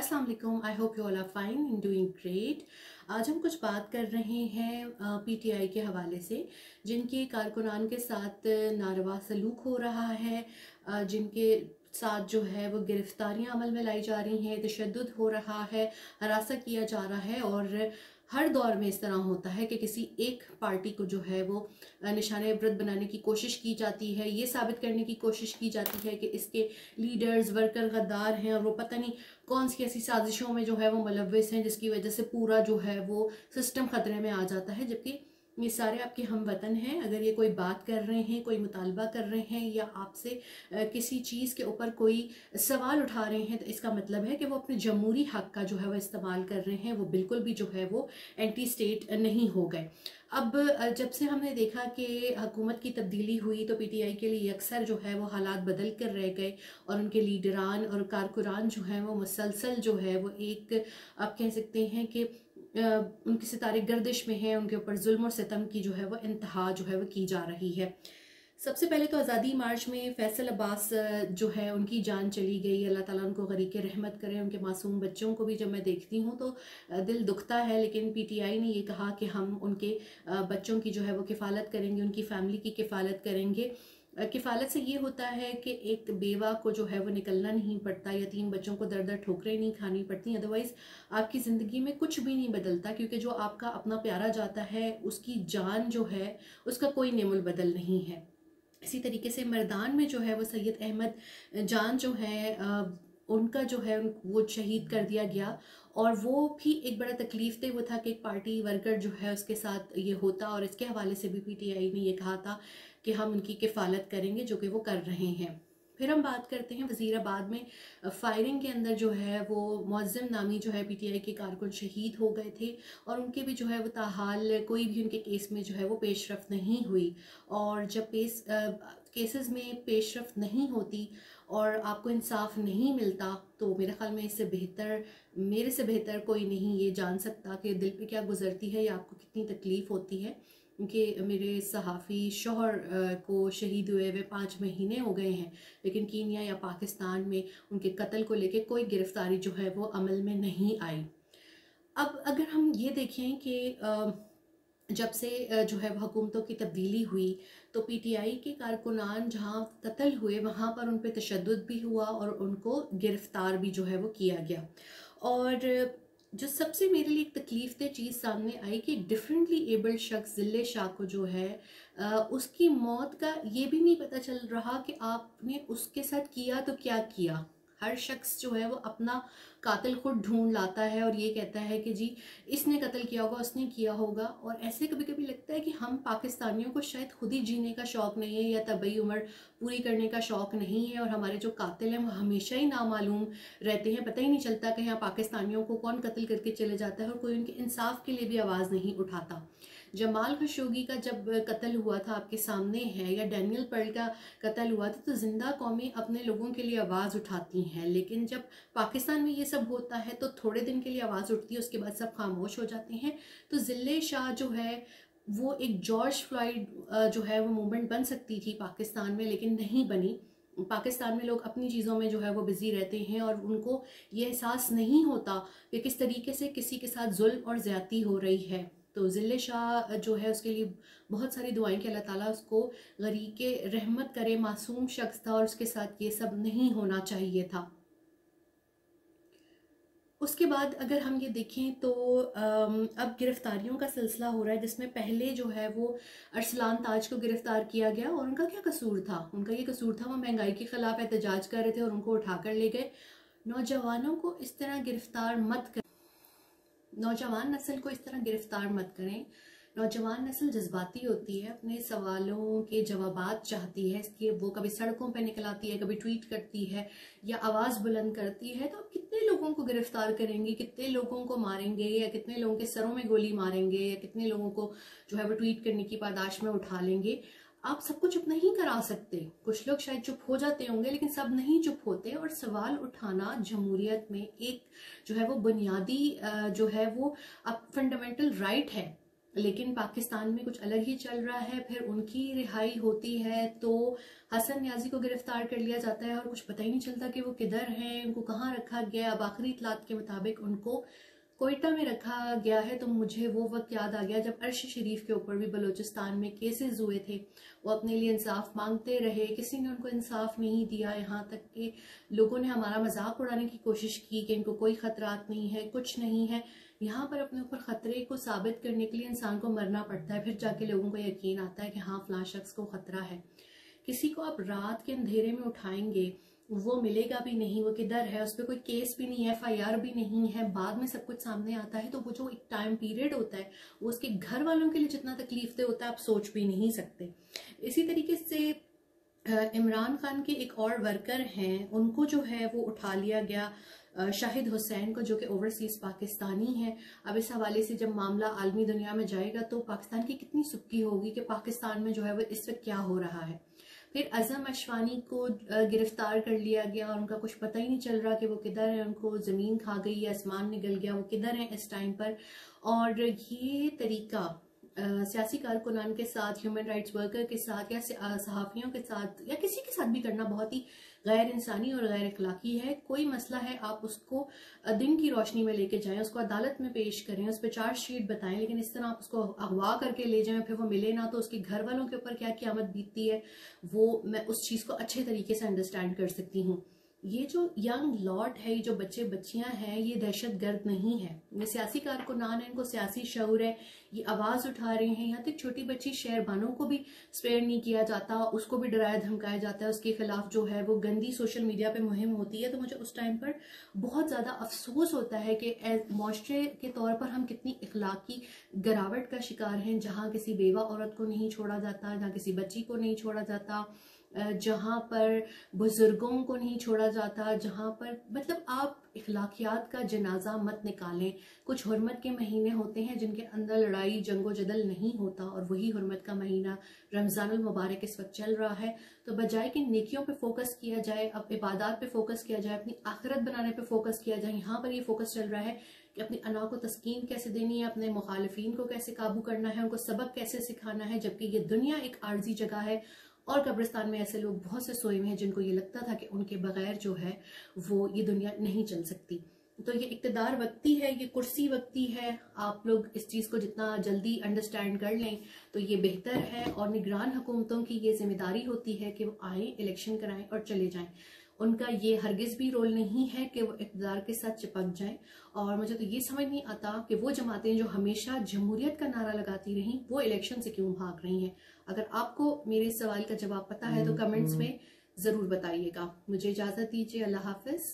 अस्सलाम वालेकुम, I hope you all are fine and doing great. आज हम कुछ बात कर रहे हैं पीटीआई के हवाले से, जिनके कारकुनान के साथ नारवा सलूक हो रहा है, जिनके साथ जो है वो गिरफ्तारियां अमल में लाई जा रही हैं, तशद्दुद हो रहा है, हरासा किया जा रहा है। और हर दौर में इस तरह होता है कि किसी एक पार्टी को जो है वो निशाने इबरत बनाने की कोशिश की जाती है, ये साबित करने की कोशिश की जाती है कि इसके लीडर्स वर्कर गद्दार हैं और वो पता नहीं कौन सी ऐसी साजिशों में जो है वो मुलव्विस हैं जिसकी वजह से पूरा जो है वो सिस्टम खतरे में आ जाता है। जबकि ये सारे आपके हम वतन हैं। अगर ये कोई बात कर रहे हैं, कोई मुतालबा कर रहे हैं या आपसे किसी चीज़ के ऊपर कोई सवाल उठा रहे हैं, तो इसका मतलब है कि वो अपने जमहूरी हक का जो है वो इस्तेमाल कर रहे हैं, वो बिल्कुल भी जो है वो एंटी स्टेट नहीं हो गए। अब जब से हमने देखा कि हुकूमत की तब्दीली हुई तो पीटीआई के लिए अक्सर जो है वो हालात बदल कर रह गए और उनके लीडरान और कारकुरान जो हैं वो मुसलसल जो है वो एक आप कह सकते हैं कि उनके सितारे गर्दिश में हैं, उनके ऊपर जुल्म और सितम की जो है वो इंतहा जो है वो की जा रही है। सबसे पहले तो आज़ादी मार्च में फैसल अब्बास जो है उनकी जान चली गई, अल्लाह ताला उनको गरीक़े रहमत करे। उनके मासूम बच्चों को भी जब मैं देखती हूँ तो दिल दुखता है, लेकिन पीटीआई ने ये कहा कि हम उनके बच्चों की जो है वो किफ़ालत करेंगे, उनकी फ़ैमिली की किफ़ालत करेंगे। किफ़ालत से ये होता है कि एक बेवा को जो है वो निकलना नहीं पड़ता, यतीम बच्चों को दर दर ठोकरें नहीं खानी पड़ती। अदरवाइज़ आपकी ज़िंदगी में कुछ भी नहीं बदलता, क्योंकि जो आपका अपना प्यारा जाता है उसकी जान जो है उसका कोई नेमुल बदल नहीं है। इसी तरीके से मर्दान में जो है वो सैयद अहमद जान जो है उनका जो है वो शहीद कर दिया गया, और वो भी एक बड़ा तकलीफ दे वो था कि एक पार्टी वर्कर जो है उसके साथ ये होता। और इसके हवाले से भी पीटीआई ने ये कहा था कि हम उनकी किफ़ालत करेंगे, जो कि वो कर रहे हैं। फिर हम बात करते हैं वज़ीराबाद में फायरिंग के अंदर जो है वो मुअज़्ज़म नामी जो है पीटीआई के कारकुन शहीद हो गए थे, और उनके भी जो है वो ताहाल कोई भी उनके केस में जो है वो पेशरफ नहीं हुई। और जब केसेस में पेशरफ नहीं होती और आपको इंसाफ नहीं मिलता, तो मेरे ख्याल में इससे बेहतर, मेरे से बेहतर कोई नहीं ये जान सकता कि दिल पे क्या गुजरती है या आपको कितनी तकलीफ़ होती है। क्योंकि मेरे सहाफ़ी शोहर को शहीद हुए हुए 5 महीने हो गए हैं, लेकिन कीनिया या पाकिस्तान में उनके कत्ल को लेके कोई गिरफ्तारी जो है वो अमल में नहीं आई। अब अगर हम ये देखें कि जब से जो है हुकूमतों की तब्दीली हुई तो पीटीआई के कारकुनान जहाँ कत्ल हुए वहाँ पर उन पर तशद्दुद भी हुआ और उनको गिरफ़्तार भी जो है वो किया गया। और जो सबसे मेरे लिए एक तकलीफ दह चीज़ सामने आई कि डिफरेंटली एबल्ड शख्स जिले शाह को जो है उसकी मौत का ये भी नहीं पता चल रहा कि आपने उसके साथ किया तो क्या किया। हर शख्स जो है वो अपना कातिल खुद ढूंढ लाता है और ये कहता है कि जी इसने कत्ल किया होगा, उसने किया होगा। और ऐसे कभी कभी लगता है कि हम पाकिस्तानियों को शायद खुद ही जीने का शौक़ नहीं है या तबई उम्र पूरी करने का शौक़ नहीं है, और हमारे जो कातिल हैं वो हमेशा ही नामालूम रहते हैं। पता ही नहीं चलता कि यहाँ पाकिस्तानियों को कौन कत्ल करके चले जाता है और कोई उनके इंसाफ के लिए भी आवाज़ नहीं उठाता। जमाल खशोगी का जब कत्ल हुआ था आपके सामने है, या डैनियल पर्ल का कत्ल हुआ था, तो जिंदा कौमें अपने लोगों के लिए आवाज़ उठाती हैं। लेकिन जब पाकिस्तान में ये सब होता है तो थोड़े दिन के लिए आवाज़ उठती है, उसके बाद सब खामोश हो जाते हैं। तो जिले शाह जो है वो एक जॉर्ज फ्लॉयड जो है वो मूवमेंट बन सकती थी पाकिस्तान में, लेकिन नहीं बनी। पाकिस्तान में लोग अपनी चीज़ों में जो है वो बिज़ी रहते हैं और उनको ये एहसास नहीं होता कि किस तरीके से किसी के साथ जुल्म और ज़्यादती हो रही है। तो जिले शाह जो है उसके लिए बहुत सारी दुआएं कि अल्लाह ताला उसको गरीक़े रहमत करे। मासूम शख्स था और उसके साथ ये सब नहीं होना चाहिए था। उसके बाद अगर हम ये देखें तो अब गिरफ्तारियों का सिलसिला हो रहा है, जिसमें पहले जो है वो अरसलान ताज को गिरफ्तार किया गया। और उनका क्या कसूर था? उनका ये कसूर था वो महंगाई के ख़िलाफ़ एहतजाज कर रहे थे और उनको उठाकर ले गए। नौजवानों को इस तरह गिरफ्तार मत करें, नौजवान नस्ल को इस तरह गिरफ्तार मत करें। नौजवान नस्ल जज्बाती होती है, अपने सवालों के जवाबात चाहती है, इसलिए वो कभी सड़कों पे निकल आती है, कभी ट्वीट करती है या आवाज़ बुलंद करती है। तो आप कितने लोगों को गिरफ्तार करेंगे, कितने लोगों को मारेंगे, या कितने लोगों के सरों में गोली मारेंगे, या कितने लोगों को जो है वो ट्वीट करने की पादाश में उठा लेंगे? आप सबको चुप नहीं करा सकते। कुछ लोग शायद चुप हो जाते होंगे, लेकिन सब नहीं चुप होते। और सवाल उठाना जमहूरियत में एक जो है वो बुनियादी जो है वो अब फंडामेंटल राइट है। लेकिन पाकिस्तान में कुछ अलग ही चल रहा है। फिर उनकी रिहाई होती है तो हसन न्याजी को गिरफ्तार कर लिया जाता है और कुछ पता ही नहीं चलता कि वो किधर हैं, उनको कहाँ रखा गया। अब आखिरी इतलात के मुताबिक उनको कोयटा में रखा गया है। तो मुझे वो वक्त याद आ गया जब अर्श शरीफ के ऊपर भी बलूचिस्तान में केसेस हुए थे। वो अपने लिए इंसाफ मांगते रहे, किसी ने उनको इंसाफ नहीं दिया। यहाँ तक कि लोगों ने हमारा मजाक उड़ाने की कोशिश की कि इनको कोई खतरात नहीं है, कुछ नहीं है। यहाँ पर अपने ऊपर खतरे को साबित करने के लिए इंसान को मरना पड़ता है, फिर जाके लोगों को यकीन आता है कि हाँ फलां शख्स को खतरा है। किसी को आप रात के अंधेरे में उठाएंगे, वो मिलेगा भी नहीं, वो किधर है, उस पर कोई केस भी नहीं है, FIR भी नहीं है, बाद में सब कुछ सामने आता है। तो वो जो एक टाइम पीरियड होता है वो उसके घर वालों के लिए जितना तकलीफ होता है आप सोच भी नहीं सकते। इसी तरीके से इमरान खान के एक और वर्कर हैं, उनको जो है वो उठा लिया गया, शाहिद हुसैन को, जो कि ओवरसीज पाकिस्तानी है। अब इस हवाले से जब मामला आलमी दुनिया में जाएगा तो पाकिस्तान की कितनी सुक्की होगी कि पाकिस्तान में जो है वो इस वक्त क्या हो रहा है। फिर अजम अशवानी को गिरफ्तार कर लिया गया और उनका कुछ पता ही नहीं चल रहा कि वो किधर है, उनको जमीन खा गई, आसमान निकल गया, वो किधर है इस टाइम पर। और ये तरीका सियासी कारकुनान के साथ, ह्यूमन राइट्स वर्कर के साथ या सहाफ़ियों के साथ या किसी के साथ भी करना बहुत ही गैर इंसानी और गैर अखलाकी है। कोई मसला है आप उसको दिन की रोशनी में लेके जाएं, उसको अदालत में पेश करें, उस पर चार्जशीट बताएं, लेकिन इस तरह आप उसको अगवा करके ले जाएं फिर वो मिले ना, तो उसके घर वालों के ऊपर क्या क़यामत बीतती है वो मैं उस चीज़ को अच्छे तरीके से अंडरस्टैंड कर सकती हूँ। ये जो यंग लॉट है, ये जो बच्चे बच्चियां हैं, ये दहशत गर्द नहीं है, ये सियासी कारकुनान है, इनको सियासी शऊर है, ये आवाज उठा रहे हैं। यहाँ तक छोटी बच्ची शहरबानों को भी स्पेयर नहीं किया जाता, उसको भी डराया धमकाया जाता है, उसके खिलाफ जो है वो गंदी सोशल मीडिया पे मुहिम होती है। तो मुझे उस टाइम पर बहुत ज्यादा अफसोस होता है कि मुआशरे के तौर पर हम कितनी इखलाकी गिरावट का शिकार हैं, जहाँ किसी बेवा औरत को नहीं छोड़ा जाता, जहाँ किसी बच्ची को नहीं छोड़ा जाता, जहाँ पर बुजुर्गों को नहीं छोड़ा जाता, जहाँ पर मतलब आप इखलाकियात का जनाजा मत निकालें। कुछ हुर्मत के महीने होते हैं जिनके अंदर लड़ाई जंगो जदल नहीं होता, और वही हुर्मत का महीना रमज़ानुल मुबारक इस वक्त चल रहा है। तो बजाय कि नेकियों पे फोकस किया जाए, अब इबादत पे फोकस किया जाए, अपनी आखिरत बनाने पे फोकस किया जाए, यहाँ पर ये फोकस चल रहा है कि अपनी अना को तस्कीन कैसे देनी है, अपने मुखालिफिन को कैसे काबू करना है, उनको सबक कैसे सिखाना है। जबकि ये दुनिया एक आर्जी जगह है और कब्रिस्तान में ऐसे लोग बहुत से सोए हुए हैं जिनको ये लगता था कि उनके बगैर जो है वो ये दुनिया नहीं चल सकती। तो ये इक़्तिदार वक्ती है, ये कुर्सी वक्ती है। आप लोग इस चीज़ को जितना जल्दी अंडरस्टैंड कर लें तो ये बेहतर है। और निगरान हुकूमतों की ये जिम्मेदारी होती है कि वो आए, इलेक्शन कराएं और चले जाएं। उनका ये हरगिज भी रोल नहीं है कि वो इक़्तिदार के साथ चिपक जाएं। और मुझे तो ये समझ नहीं आता कि वो जमातें जो हमेशा जमहूरियत का नारा लगाती रहीं वो इलेक्शन से क्यों भाग रही हैं। अगर आपको मेरे इस सवाल का जवाब पता है तो कमेंट्स में ज़रूर बताइएगा। मुझे इजाज़त दीजिए। अल्लाह हाफ़िज़।